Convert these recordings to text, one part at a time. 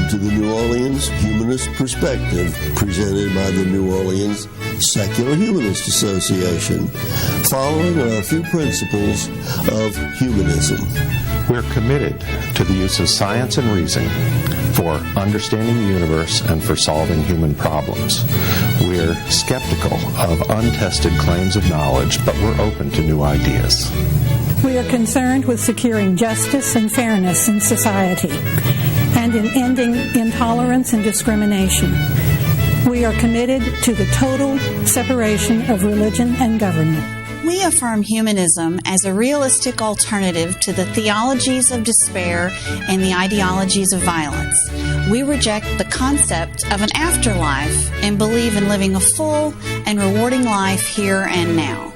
Welcome to the New Orleans Humanist Perspective, presented by the New Orleans Secular Humanist Association, following our few principles of humanism. We're committed to the use of science and reason for understanding the universe and for solving human problems. We're skeptical of untested claims of knowledge, but we're open to new ideas. We are concerned with securing justice and fairness in society and in ending intolerance and discrimination. We are committed to the total separation of religion and government. We affirm humanism as a realistic alternative to the theologies of despair and the ideologies of violence. We reject the concept of an afterlife and believe in living a full and rewarding life here and now.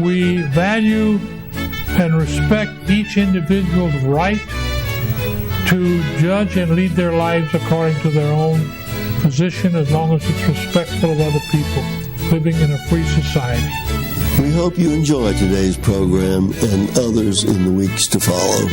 We value and respect each individual's right to judge and lead their lives according to their own position, as long as it's respectful of other people, living in a free society. We hope you enjoy today's program and others in the weeks to follow.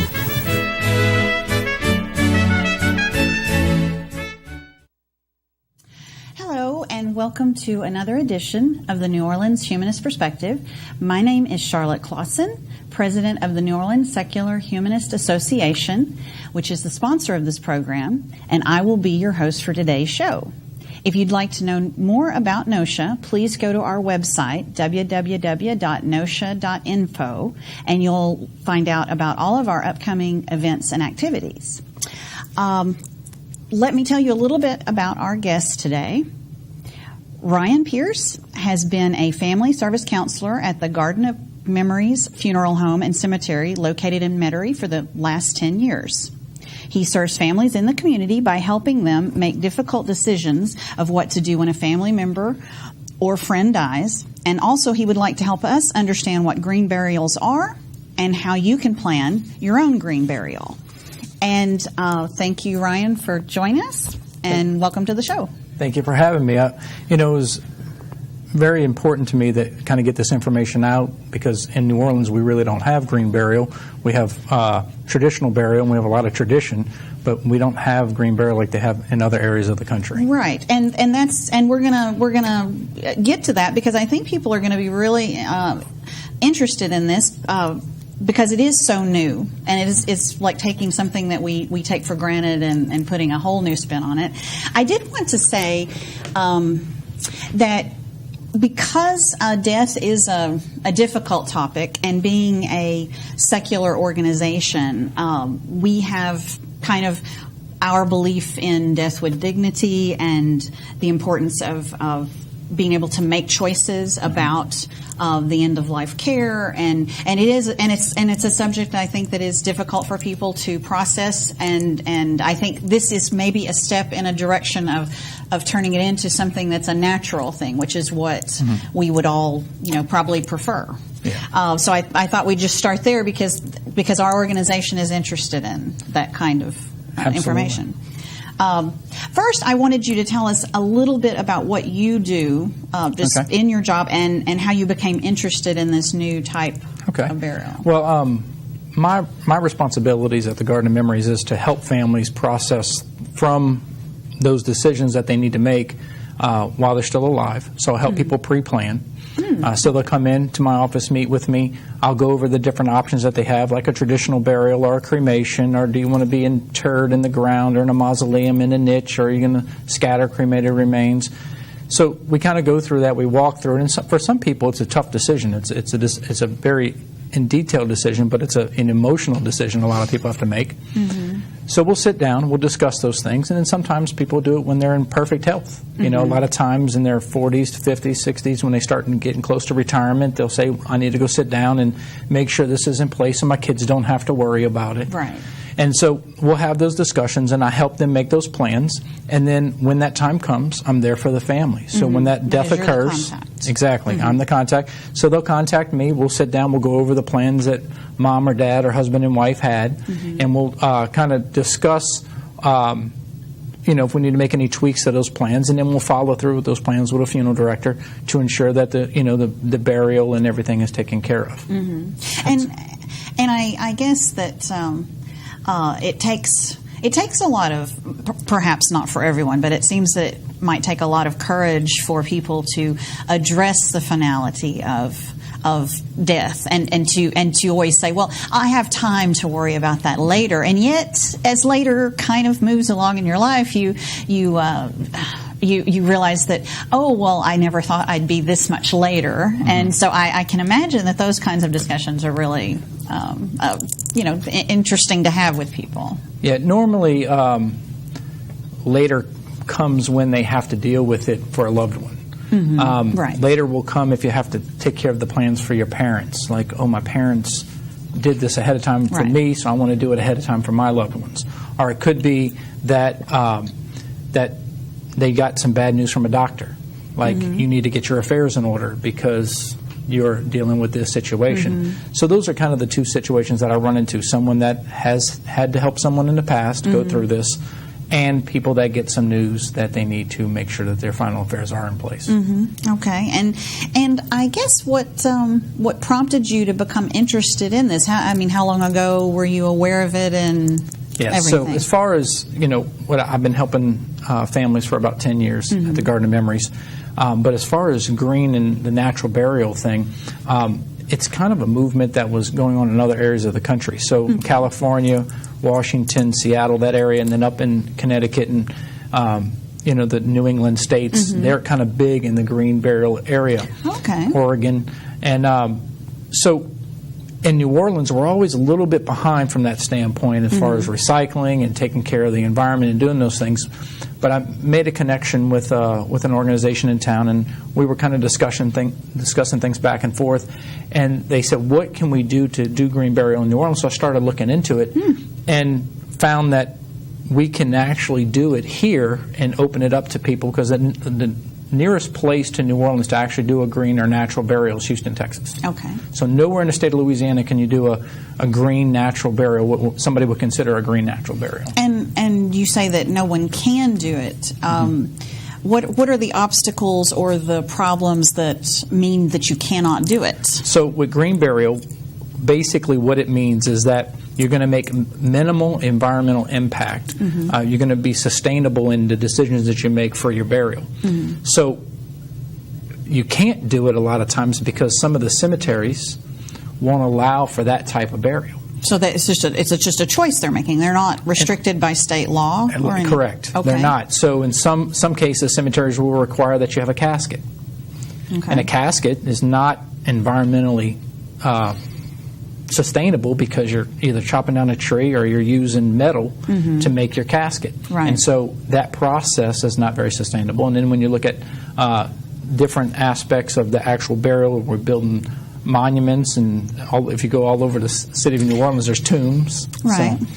Hello, and welcome to another edition of the New Orleans Humanist Perspective. My name is Charlotte Clausen, President of the New Orleans Secular Humanist Association, which is the sponsor of this program, and I will be your host for today's show. If you'd like to know more about NOSHA, please go to our website, www.nosha.info, and you'll find out about all of our upcoming events and activities. Let me tell you a little bit about our guest today. Ryan Pierce has been a family service counselor at the Garden of Memories Funeral Home and Cemetery located in Metairie for the last 10 years. He serves families in the community by helping them make difficult decisions of what to do when a family member or friend dies. And also he would like to help us understand what green burials are and how you can plan your own green burial. And thank you, Ryan, for joining us, and welcome to the show. Thank you for having me. It was very important to me that kind of get this information out, because in New Orleans we really don't have green burial. We have traditional burial, and we have a lot of tradition, but we don't have green burial like they have in other areas of the country. Right, and we're gonna get to that, because I think people are going to be really interested in this. Because it is so new, and it's like taking something that we take for granted and putting a whole new spin on it. I did want to say that because death is a difficult topic, and being a secular organization, we have kind of our belief in death with dignity and the importance of being able to make choices about the end of life care, and it's a subject I think that is difficult for people to process, and I think this is maybe a step in a direction of turning it into something that's a natural thing, which is what we would all probably prefer. Yeah. So I thought we'd just start there because our organization is interested in that kind of information. First, I wanted you to tell us a little bit about what you do in your job, and how you became interested in this new type of burial. Well, my responsibilities at the Garden of Memories is to help families process from those decisions that they need to make while they're still alive. So I help people pre-plan. So they'll come in to my office, meet with me. I'll go over the different options that they have, like a traditional burial or a cremation, or do you want to be interred in the ground or in a mausoleum in a niche, or are you going to scatter cremated remains? So we kind of go through that. We walk through it, and for some people, it's a tough decision. It's a very in detailed decision, but it's an emotional decision a lot of people have to make. So we'll sit down, we'll discuss those things, and then sometimes people do it when they're in perfect health. A lot of times in their 40s, 50s, 60s, when they start getting close to retirement, they'll say, I need to go sit down and make sure this is in place so my kids don't have to worry about it. Right. And so we'll have those discussions, and I help them make those plans. And then when that time comes, I'm there for the family. So when that death occurs, exactly, I'm the contact. So they'll contact me. We'll sit down. We'll go over the plans that mom or dad or husband and wife had, and we'll kind of discuss, if we need to make any tweaks to those plans, and then we'll follow through with those plans with a funeral director to ensure that the burial and everything is taken care of. And I guess that. It takes it takes a lot of, perhaps not for everyone, but it seems that it might take a lot of courage for people to address the finality of death and to always say, well, I have time to worry about that later. And yet, as later kind of moves along in your life, you realize that, oh, well, I never thought I'd be this much later. Mm-hmm. And so I can imagine that those kinds of discussions are really, interesting to have with people. Yeah, normally later comes when they have to deal with it for a loved one. Mm-hmm. Right. Later will come if you have to take care of the plans for your parents. Like, oh, my parents did this ahead of time for me, so I want to do it ahead of time for my loved ones. Or it could be that that they got some bad news from a doctor. Like, you need to get your affairs in order because you're dealing with this situation. Mm-hmm. So those are kind of the two situations that I run into. Someone that has had to help someone in the past go through this, and people that get some news that they need to make sure that their final affairs are in place. Mm-hmm. Okay, and I guess what prompted you to become interested in this? How long ago were you aware of it and everything? So as far as what I've been helping families for about 10 years at the Garden of Memories, but as far as green and the natural burial thing. It's kind of a movement that was going on in other areas of the country. So California, Washington, Seattle, that area, and then up in Connecticut and the New England states, they're kind of big in the green burial area. Okay. Oregon. And so in New Orleans, we're always a little bit behind from that standpoint as far as recycling and taking care of the environment and doing those things. But I made a connection with an organization in town, and we were kind of discussing things back and forth. And they said, what can we do to do green burial in New Orleans? So I started looking into it and found that we can actually do it here and open it up to people, because the nearest place to New Orleans to actually do a green or natural burial is Houston, Texas. Okay. So nowhere in the state of Louisiana can you do a green natural burial, what somebody would consider a green natural burial. And you say that no one can do it. What are the obstacles or the problems that mean that you cannot do it? So with green burial, basically what it means is that you're going to make minimal environmental impact. You're going to be sustainable in the decisions that you make for your burial. So you can't do it a lot of times because some of the cemeteries won't allow for that type of burial. So that it's just a choice they're making. They're not restricted by state law? Correct. Okay. They're not. So in some cases, cemeteries will require that you have a casket. Okay. And a casket is not environmentally sustainable because you're either chopping down a tree or you're using metal to make your casket. Right. And so that process is not very sustainable. And then when you look at different aspects of the actual burial, we're building monuments, and if you go all over the city of New Orleans, there's tombs. Right. So.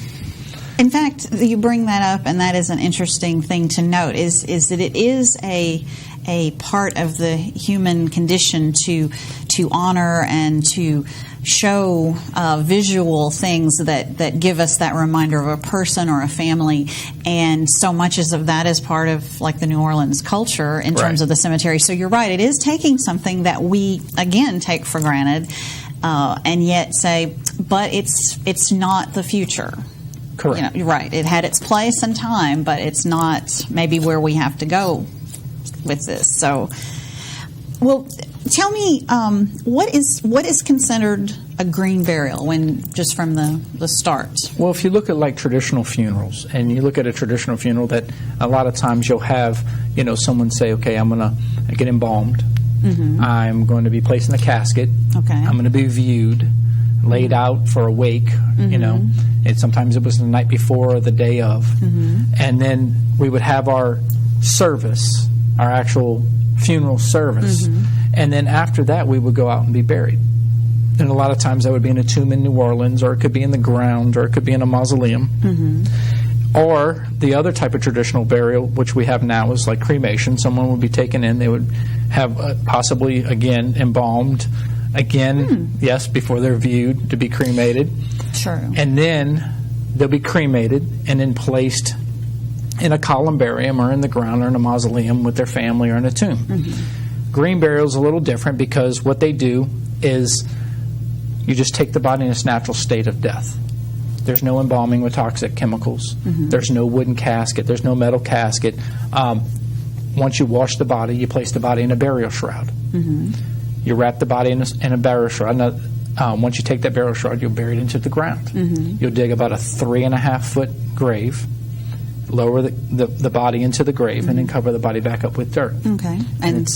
In fact, you bring that up, and that is an interesting thing to note, is that it is a part of the human condition to honor and to show visual things that give us that reminder of a person or a family, and so much of that is part of like the New Orleans culture in terms of the cemetery. So you're right, it is taking something that we again take for granted, and yet say, but it's not the future. Correct. You're right. It had its place and time, but it's not maybe where we have to go with this. So, well, tell me, what is considered a green burial just from the start? Well, if you look at like traditional funerals, and you look at a traditional funeral, that a lot of times you'll have someone say, okay, I'm going to get embalmed. I'm going to be placed in a casket. Okay. I'm going to be viewed, laid out for a wake. Sometimes it was the night before or the day of, and then we would have our service, our actual funeral service, and then after that we would go out and be buried. And a lot of times that would be in a tomb in New Orleans, or it could be in the ground, or it could be in a mausoleum. Or the other type of traditional burial, which we have now, is like cremation. Someone would be taken in, they would have possibly again embalmed, yes, before they're viewed, to be cremated. Sure. And then they'll be cremated and then placed in a columbarium or in the ground or in a mausoleum with their family or in a tomb. Green burial is a little different because what they do is you just take the body in its natural state of death. There's no embalming with toxic chemicals. There's no wooden casket. There's no metal casket. Once you wash the body, you place the body in a burial shroud. You wrap the body in a burial shroud. Now, once you take that burial shroud, you'll bury it into the ground. You'll dig about a 3.5-foot grave, lower the body into the grave, and then cover the body back up with dirt. Okay. And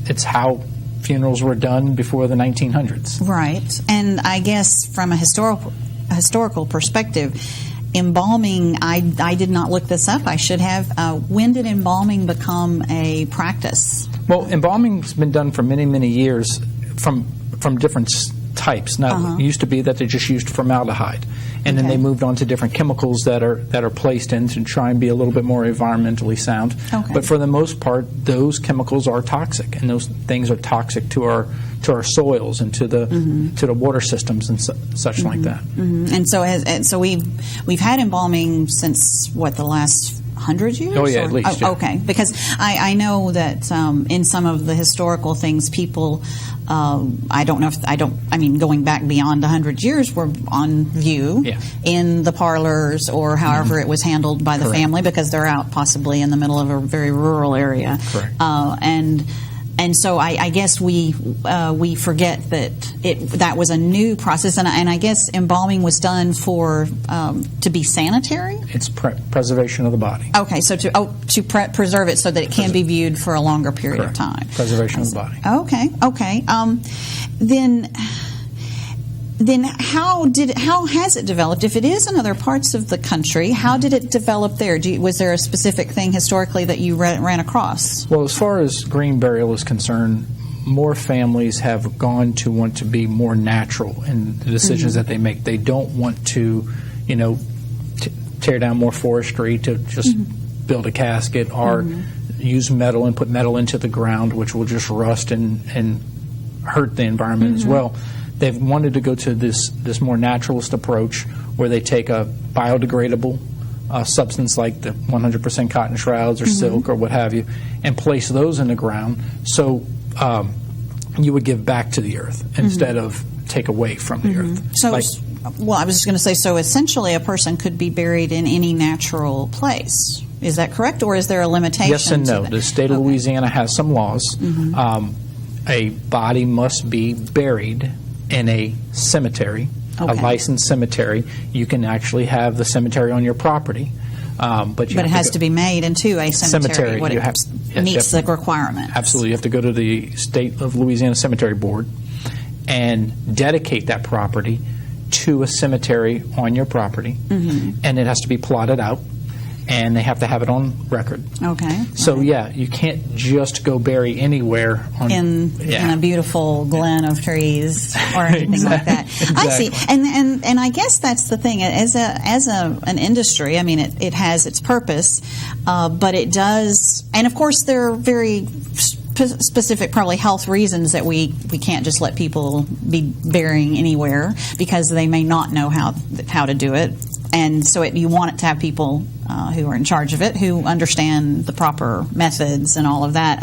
it's how funerals were done before the 1900s. Right. And I guess from a historical perspective, embalming, I did not look this up. I should have. When did embalming become a practice? Well, embalming's been done for many, many years from different types. Now, it used to be that they just used formaldehyde, and then they moved on to different chemicals that are placed in to try and be a little bit more environmentally sound. But for the most part, those chemicals are toxic, and those things are toxic to our soils and to the water systems and such like that. And so we've had embalming since the last 100 years? Oh, yeah, at least. Yeah. Okay, because I know that in some of the historical things, people, going back beyond 100 years, were on view in the parlors or however it was handled by the family, because they're out possibly in the middle of a very rural area. Correct. And so I guess we forget that was a new process, and I guess embalming was done to be sanitary. It's preservation of the body. Okay, so to preserve it so that it can be viewed for a longer period of time. Preservation of the body. Okay. Then how has it developed? If it is in other parts of the country, how did it develop there? Was there a specific thing historically that you ran across? Well, as far as green burial is concerned, more families have gone to want to be more natural in the decisions that they make. They don't want to, tear down more forestry to just build a casket or use metal and put metal into the ground, which will just rust and hurt the environment as well. They've wanted to go to this more naturalist approach where they take a biodegradable substance like the 100% cotton shrouds or silk or what have you and place those in the ground so you would give back to the earth instead of take away from the earth. So, I was just going to say, so essentially a person could be buried in any natural place. Is that correct, or is there a limitation? Yes and no. The state of Louisiana has some laws. A body must be buried in a cemetery, a licensed cemetery. You can actually have the cemetery on your property, but it has to be made into a cemetery. Meets the requirements. Absolutely, you have to go to the State of Louisiana Cemetery Board and dedicate that property to a cemetery on your property, and it has to be plotted out. And they have to have it on record. Okay. So, you can't just go bury anywhere in a beautiful glen of trees or anything like that. Exactly. I see. And I guess that's the thing. As an industry, I mean, it has its purpose, but it does. And, of course, there are very specific, probably health reasons that we can't just let people be burying anywhere because they may not know how to do it. And so you want it to have people who are in charge of it, who understand the proper methods and all of that.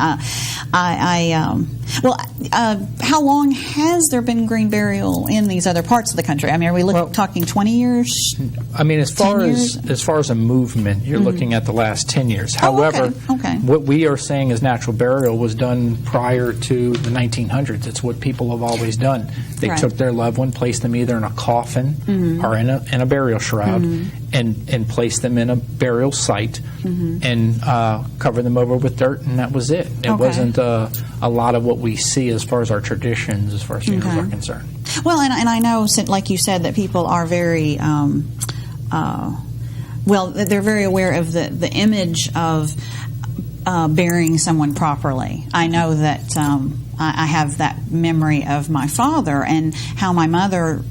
How long has there been green burial in these other parts of the country? I mean, are we talking 20 years? I mean, as far as a movement, you're looking at the last 10 years. However, what we are saying as natural burial was done prior to the 1900s. It's what people have always done. They took their loved one, placed them either in a coffin or in a burial shroud, and placed them in a burial site and covered them over with dirt, and that was it. It wasn't a lot of what we see as far as our traditions, as far as funerals are concerned. Well, and I know, like you said, that people are very they're very aware of the image of burying someone properly. I know that I have that memory of my father and how my mother,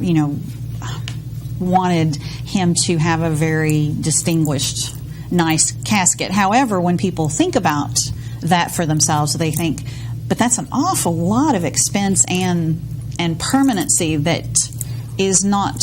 wanted him to have a very distinguished, nice casket. However, when people think about that for themselves, they think, but that's an awful lot of expense and permanency that is not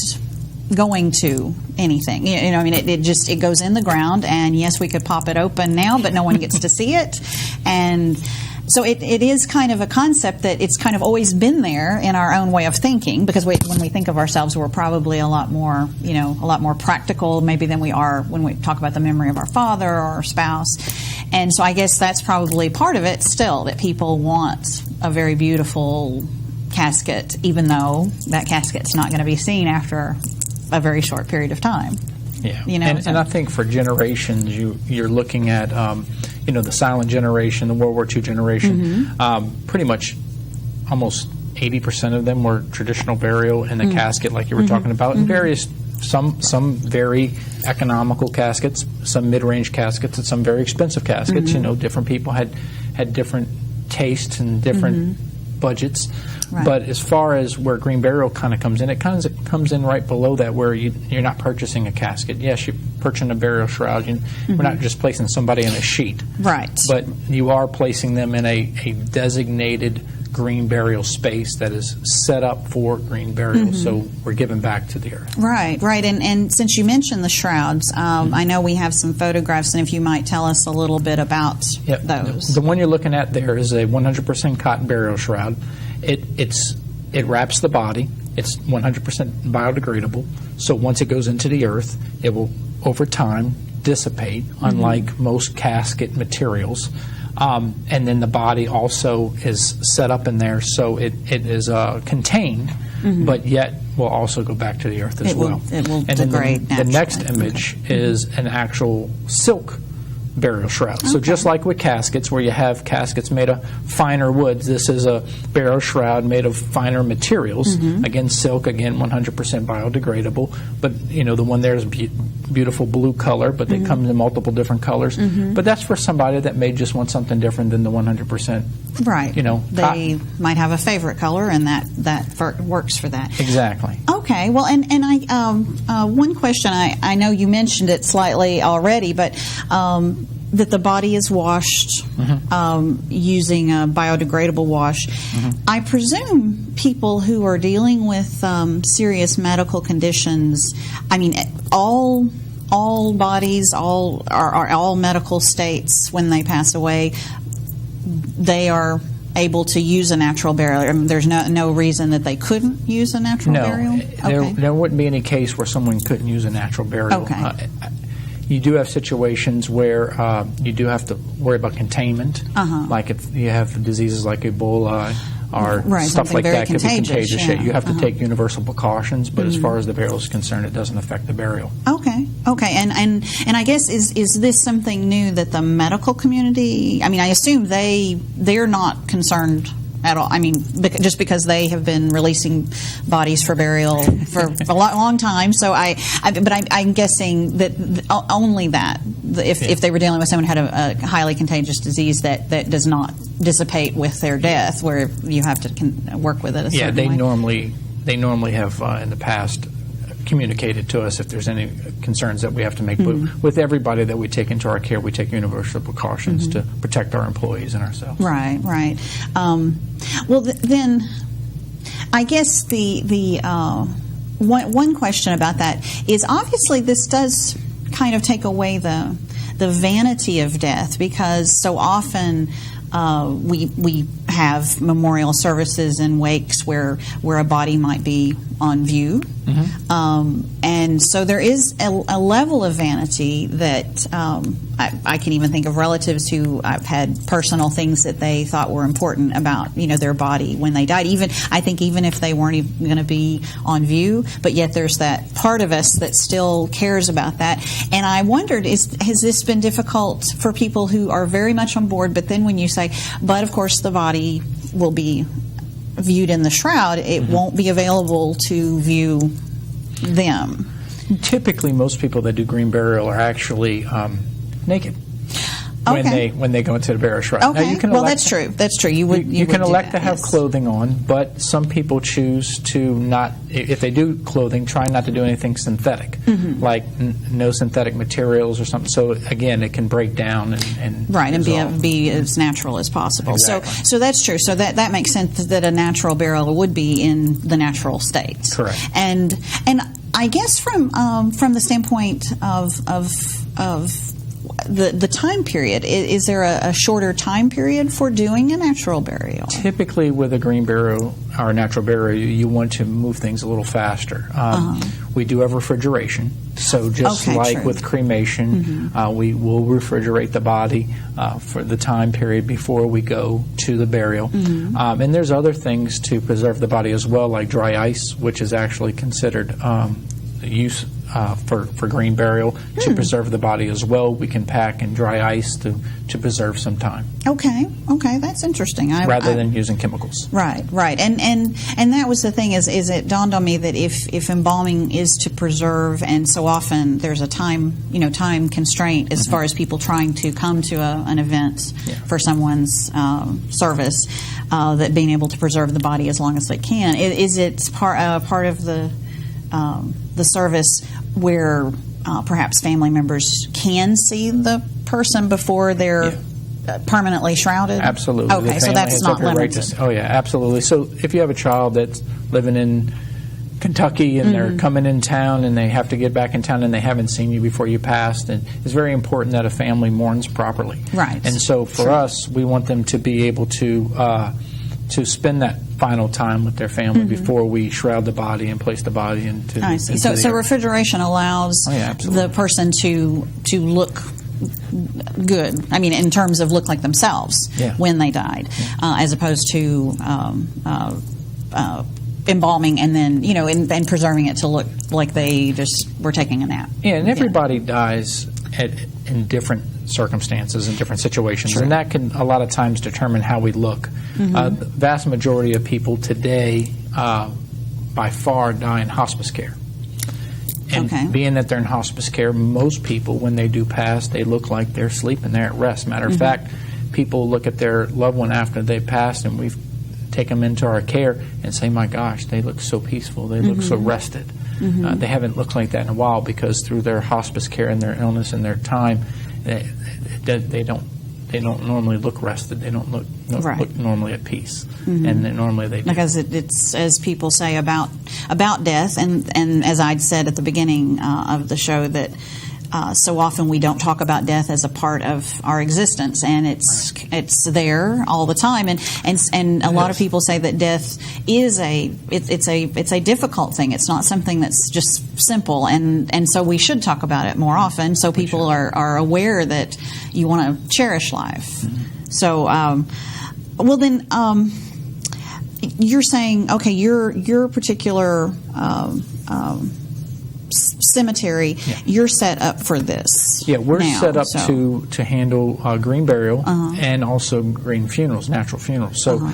going to anything. It goes in the ground, and yes, we could pop it open now, but no one gets to see it. And So it is kind of a concept that it's kind of always been there in our own way of thinking, because when we think of ourselves, we're probably a lot more practical maybe than we are when we talk about the memory of our father or our spouse. And so I guess that's probably part of it still, that people want a very beautiful casket, even though that casket's not going to be seen after a very short period of time. Yeah, And I think for generations, you're looking at the silent generation, the World War II generation. Pretty much, almost 80% of them were traditional burial in a casket, like you were talking about, and various some very economical caskets, some mid-range caskets, and some very expensive caskets. Different people had different tastes and different budgets. Right. But as far as where green burial kind of comes in, it comes in right below that, where you're not purchasing a casket. Yes, you're purchasing a burial shroud. We're not just placing somebody in a sheet. Right. But you are placing them in a designated green burial space that is set up for green burial. So we're giving back to the earth. Right. And since you mentioned the shrouds, I know we have some photographs, and if you might tell us a little bit about those. The one you're looking at there is a 100% cotton burial shroud. It wraps the body. It's 100% biodegradable. So once it goes into the earth, it will, over time, dissipate, unlike most casket materials. And then the body also is set up in there, so it is contained, but yet will also go back to the earth as well. It will and degrade then the next image is an actual silk burial shroud. So just like with caskets, where you have caskets made of finer woods, this is a burial shroud made of finer materials. Again, silk, 100% biodegradable. But the one there is beautiful blue color, but they come in multiple different colors. But that's for somebody that may just want something different than the 100%. Right. They cotton. might have a favorite color, and that works for that. Exactly. Okay. Well, and I one question, I know you mentioned it slightly already, but that the body is washed using a biodegradable wash. I presume people who are dealing with serious medical conditions, all bodies, all medical states, when they pass away, they are able to use a natural burial. There's no reason that they couldn't use a natural burial? There wouldn't be any case where someone couldn't use a natural burial. Okay. You do have situations where you do have to worry about containment, like if you have diseases like Ebola or stuff like that could be contagious. Yeah. You have to take universal precautions, but as far as the burial is concerned, it doesn't affect the burial. Okay. And I guess is this something new that the medical community? I assume they're not concerned at all. Just because they have been releasing bodies for burial for a long time. So I'm guessing that only that, if they were dealing with someone who had a highly contagious disease that does not dissipate with their death, where you have to work with it a certain way. They normally have in the past communicated to us if there's any concerns that we have to make. But with everybody that we take into our care, we take universal precautions to protect our employees and ourselves. Right. Then I guess the one question about that is, obviously this does kind of take away the vanity of death, because so often we have memorial services and wakes where a body might be on view. And so there is a level of vanity that I can even think of relatives who I've had personal things that they thought were important about their body when they died. I think even if they weren't even going to be on view, but yet there's that part of us that still cares about that. And I wondered, has this been difficult for people who are very much on board, but then when you say, but of course the body will be viewed in the shroud, it won't be available to view them? Typically, most people that do green burial are actually naked when they go into the burial shroud. Okay. Now, that's true. That's true. You can elect to have yes. clothing on, but some people choose to not. If they do clothing, try not to do anything synthetic, like no synthetic materials or something. So again, it can break down and be as natural as possible. Exactly. So that's true. So that makes sense that a natural burial would be in the natural state. Correct. And I guess from the standpoint of the time period, is there a shorter time period for doing a natural burial? Typically, with a green burial or a natural burial, you want to move things a little faster. We do have refrigeration, so just like with cremation, we will refrigerate the body for the time period before we go to the burial. And there's other things to preserve the body as well, like dry ice, which is actually considered use for green burial to preserve the body as well. We can pack in dry ice to preserve some time. Okay, that's interesting. Rather than using chemicals. Right. And that was the thing, is it dawned on me that if embalming is to preserve, and so often there's a time constraint as far as people trying to come to an event for someone's service, that being able to preserve the body as long as they can, is it part of the service where perhaps family members can see the person before they're permanently shrouded? Absolutely. Okay, so that's not limited. Absolutely. So if you have a child that's living in Kentucky and they're coming in town and they have to get back in town and they haven't seen you before you passed, and it's very important that a family mourns properly. Right. And so for us, we want them to be able to spend that final time with their family before we shroud the body and place the body into. I see. So refrigeration allows the person to look good. I mean, in terms of look like themselves when they died, as opposed to embalming and then and preserving it to look like they just were taking a nap. Yeah, and everybody dies in different circumstances and different situations, and that can a lot of times determine how we look. The vast majority of people today, by far, die in hospice care. And being that they're in hospice care, most people, when they do pass, they look like they're sleeping, they're at rest. Matter of fact, people look at their loved one after they passed, and we've taken them into our care and say, my gosh, they look so peaceful, they look so rested. They haven't looked like that in a while, because through their hospice care and their illness and their time, they don't normally look rested. They don't look normally at peace, and normally they do. Because it's as people say about death, and as I'd said at the beginning of the show, that so often we don't talk about death as a part of our existence, and it's there all the time, and a lot of people say that death is it's a difficult thing. It's not something that's just simple, and so we should talk about it more often, so people are aware that you want to cherish life. So, well then, you're saying, okay, your particular cemetery, you're set up for this. Yeah, we're set up to handle green burial and also green funerals, natural funerals. So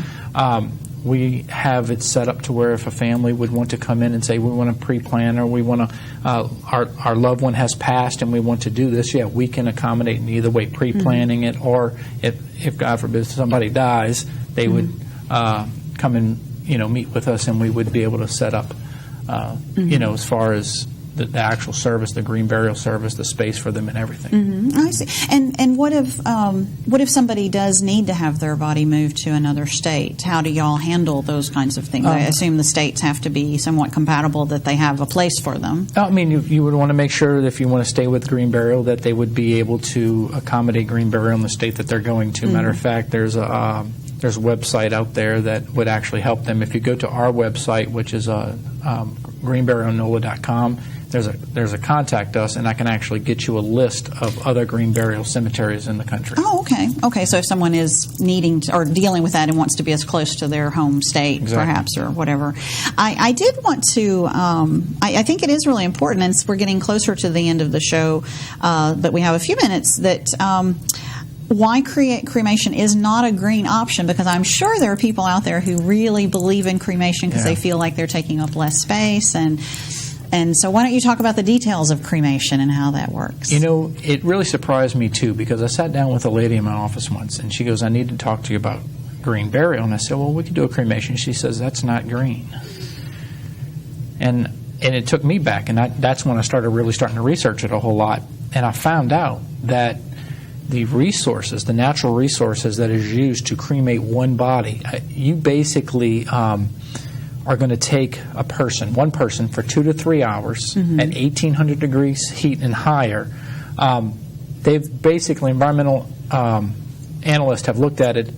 we have it set up to where if a family would want to come in and say, we want to pre-plan, or we want to, our loved one has passed and we want to do this, we can accommodate in either way, pre-planning it, or if God forbid somebody dies, they would come and meet with us, and we would be able to set up as far as the actual service, the green burial service, the space for them and everything. I see. And what if somebody does need to have their body moved to another state? How do y'all handle those kinds of things? I assume the states have to be somewhat compatible, that they have a place for them. I mean, you would want to make sure that if you want to stay with green burial, that they would be able to accommodate green burial in the state that they're going to. Matter of fact, there's a website out there that would actually help them. If you go to our website, which is greenburialnola.com, there's a contact us, and I can actually get you a list of other green burial cemeteries in the country. Oh, okay. Okay, so if someone is needing or dealing with that and wants to be as close to their home state, perhaps, or whatever. I did want to, I think it is really important, and we're getting closer to the end of the show, but we have a few minutes, that why cremation is not a green option, because I'm sure there are people out there who really believe in cremation because they feel like they're taking up less space, and so why don't you talk about the details of cremation and how that works? It really surprised me too, because I sat down with a lady in my office once, and she goes, I need to talk to you about green burial. And I said, well, we could do a cremation. She says, that's not green. And it took me back, and that's when I started starting to research it a whole lot. And I found out that the resources, the natural resources that is used to cremate one body, you basically are going to take one person for 2 to 3 hours at 1,800 degrees heat and higher. they've basically, environmental analysts have looked at it.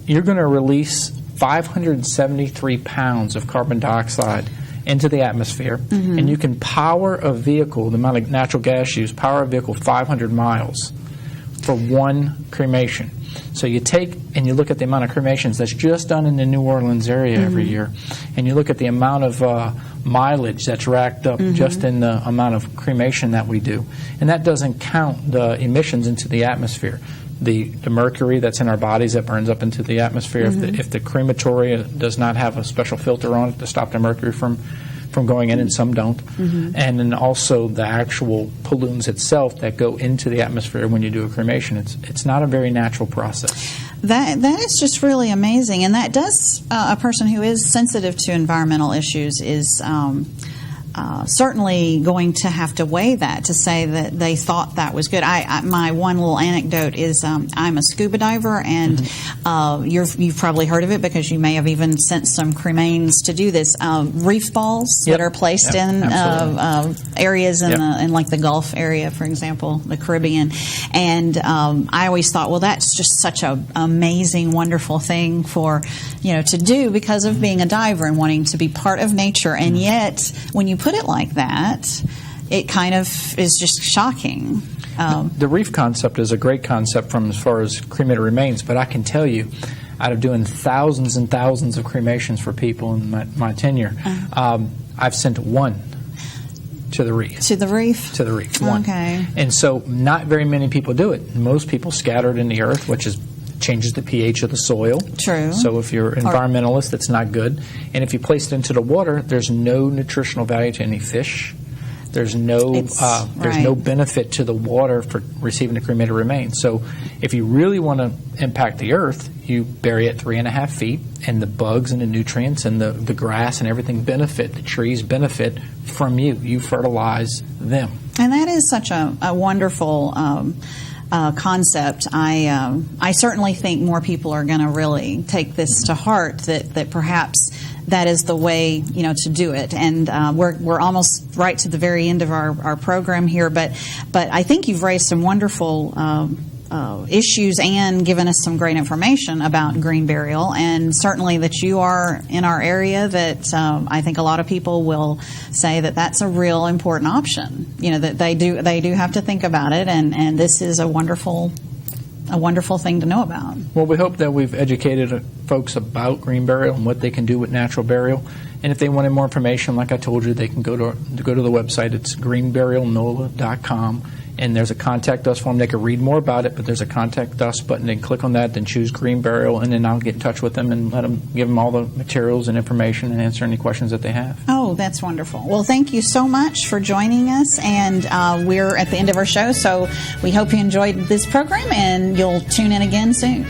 You're going to release 573 pounds of carbon dioxide into the atmosphere, and you can power a vehicle, the amount of natural gas used, power a vehicle 500 miles for one cremation. So you take and you look at the amount of cremations that's just done in the New Orleans area every year, and you look at the amount of mileage that's racked up just in the amount of cremation that we do. And that doesn't count the emissions into the atmosphere. The mercury that's in our bodies that burns up into the atmosphere. If the crematory does not have a special filter on it to stop the mercury from going in, and some don't. And then also the actual pollutants itself that go into the atmosphere when you do a cremation. It's not a very natural process. That is just really amazing, and that does a person who is sensitive to environmental issues is certainly going to have to weigh that to say that they thought that was good. My one little anecdote is I'm a scuba diver, and you've probably heard of it because you may have even sent some cremains to do this. Reef balls that are placed in areas in like the Gulf area, for example, the Caribbean. And I always thought, well, that's just such an amazing, wonderful thing for to do because of being a diver and wanting to be part of nature. And yet, when you put it like that, it kind of is just shocking. The reef concept is a great concept from as far as cremated remains, but I can tell you, out of doing thousands and thousands of cremations for people in my tenure, I've sent one to the reef. To the reef? To the reef, one. Okay. And so not very many people do it. Most people scatter it in the earth, which changes the pH of the soil. True. So if you're an environmentalist, that's not good. And if you place it into the water, there's no nutritional value to any fish. There's no benefit to the water for receiving the cremated remains. So if you really want to impact the earth, you bury it 3.5 feet, and the bugs and the nutrients and the grass and everything benefit. The trees benefit from you. You fertilize them. And that is such a wonderful concept. I certainly think more people are going to really take this to heart, that perhaps that is the way to do it. And we're almost right to the very end of our program here, but I think you've raised some wonderful issues and given us some great information about green burial, and certainly that you are in our area, that I think a lot of people will say that that's a real important option. That they do have to think about it, and this is a wonderful thing to know about. Well, we hope that we've educated folks about green burial and what they can do with natural burial. And if they wanted more information, like I told you, they can go to the website. It's greenburialnola.com. And there's a contact us form. They can read more about it, but there's a contact us button. They can click on that, then choose green burial, and then I'll get in touch with them and give them all the materials and information and answer any questions that they have. Oh, that's wonderful. Well, thank you so much for joining us, and we're at the end of our show, so we hope you enjoyed this program, and you'll tune in again soon.